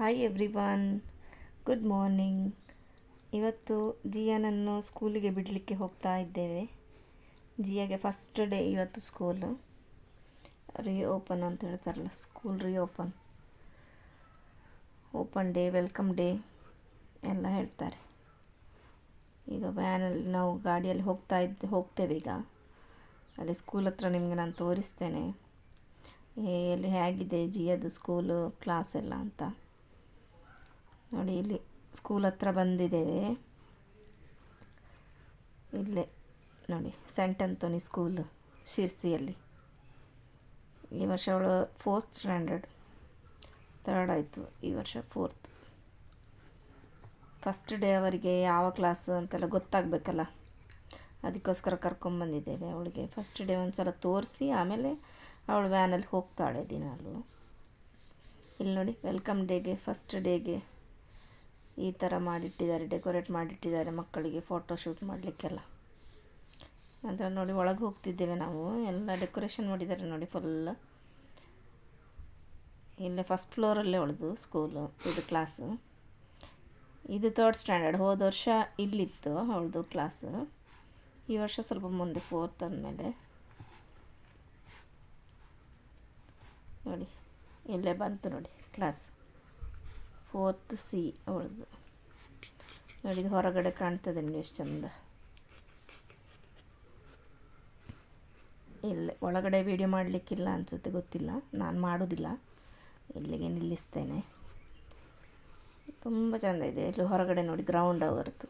Hi everyone, good morning. ಇವತ್ತು ಜಿಯಾನನ್ನು ಸ್ಕೂಲಿಗೆ ಬಿಡಲಿಕ್ಕೆ ಹೋಗ್ತಾ ಇದ್ದೇವೆ. ಜಿಯಾಗೆ ಫಸ್ಟ್ ಡೇ ಇವತ್ತು ಸ್ಕೂಲು ಓಪನ್ ಅಂತ ಹೇಳ್ತಾರಲ್ಲ, school open day, welcome day ಎಲ್ಲ ಹೇಳ್ತಾರೆ. ಈಗ ವ್ಯಾನಲ್ಲಿ ನಾವು ಗಾಡಿಯಲ್ಲಿ ಹೋಗ್ತೇವೆ. ಈಗ ಅಲ್ಲಿ ಸ್ಕೂಲ್ ಹತ್ರ ನಿಮಗೆ ನಾನು ತೋರಿಸ್ತೇನೆ ಎಲ್ಲಿ ಹೇಗಿದೆ ಜಿಯಾದು ಸ್ಕೂಲು ಕ್ಲಾಸ್ ಎಲ್ಲ ಅಂತ. ನೋಡಿ, ಇಲ್ಲಿ ಸ್ಕೂಲ್ ಹತ್ರ ಬಂದಿದ್ದೇವೆ. ಇಲ್ಲೇ ನೋಡಿ, ಸೆಂಟ್ ಆಂಥೋನಿ ಸ್ಕೂಲ್ ಶಿರ್ಸಿಯಲ್ಲಿ. ಈ ವರ್ಷ ಅವಳು 4th ಸ್ಟ್ಯಾಂಡರ್ಡ್, 3rd ಆಯಿತು, ಈ ವರ್ಷ 4th. ಫಸ್ಟ್ ಡೇ ಅವರಿಗೆ ಯಾವ ಕ್ಲಾಸ್ ಅಂತೆಲ್ಲ ಗೊತ್ತಾಗಬೇಕಲ್ಲ, ಅದಕ್ಕೋಸ್ಕರ ಕರ್ಕೊಂಬಂದಿದ್ದೇವೆ. ಅವಳಿಗೆ ಫಸ್ಟ್ ಡೇ ಒಂದು ಸಲ ತೋರಿಸಿ ಆಮೇಲೆ ಅವಳು ವ್ಯಾನಲ್ಲಿ ಹೋಗ್ತಾಳೆ ದಿನಾಲು. ಇಲ್ಲಿ ನೋಡಿ, ವೆಲ್ಕಮ್ ಡೇಗೆ, ಫಸ್ಟ್ ಡೇಗೆ ಈ ಥರ ಮಾಡಿಟ್ಟಿದ್ದಾರೆ, ಡೆಕೋರೇಟ್ ಮಾಡಿಟ್ಟಿದ್ದಾರೆ ಮಕ್ಕಳಿಗೆ ಫೋಟೋ ಶೂಟ್ ಮಾಡಲಿಕ್ಕೆಲ್ಲ. ನಂತರ ನೋಡಿ, ಒಳಗೆ ಹೋಗ್ತಿದ್ದೇವೆ ನಾವು. ಎಲ್ಲ ಡೆಕೋರೇಷನ್ ಮಾಡಿದ್ದಾರೆ ನೋಡಿ ಫುಲ್. ಇಲ್ಲೇ ಫಸ್ಟ್ ಫ್ಲೋರಲ್ಲೇ ಅವಳದು ಸ್ಕೂಲು, ಇದು ಕ್ಲಾಸು. ಇದು 3rd ಸ್ಟ್ಯಾಂಡರ್ಡ್. ಹೋದ ವರ್ಷ ಇಲ್ಲಿತ್ತು ಅವಳದು ಕ್ಲಾಸು. ಈ ವರ್ಷ ಸ್ವಲ್ಪ ಮುಂದೆ 4th ಅಂದಮೇಲೆ. ನೋಡಿ, ಇಲ್ಲೇ ಬಂತು ನೋಡಿ ಕ್ಲಾಸ್, 4th C ಅವಳದು. ನೋಡಿ, ಇದು ಹೊರಗಡೆ ಕಾಣ್ತದೆ ನೀವು ಎಷ್ಟು ಚಂದ. ಇಲ್ಲೇ ಒಳಗಡೆ ವೀಡಿಯೋ ಮಾಡಲಿಕ್ಕಿಲ್ಲ ಅನಿಸುತ್ತೆ, ಗೊತ್ತಿಲ್ಲ, ನಾನು ಮಾಡೋದಿಲ್ಲ. ಇಲ್ಲಿಗೆ ನಿಲ್ಲಿಸ್ತೇನೆ. ತುಂಬ ಚೆಂದ ಇದೆ. ಇಲ್ಲಿ ಹೊರಗಡೆ ನೋಡಿ ಗ್ರೌಂಡ್ ಅವರದ್ದು.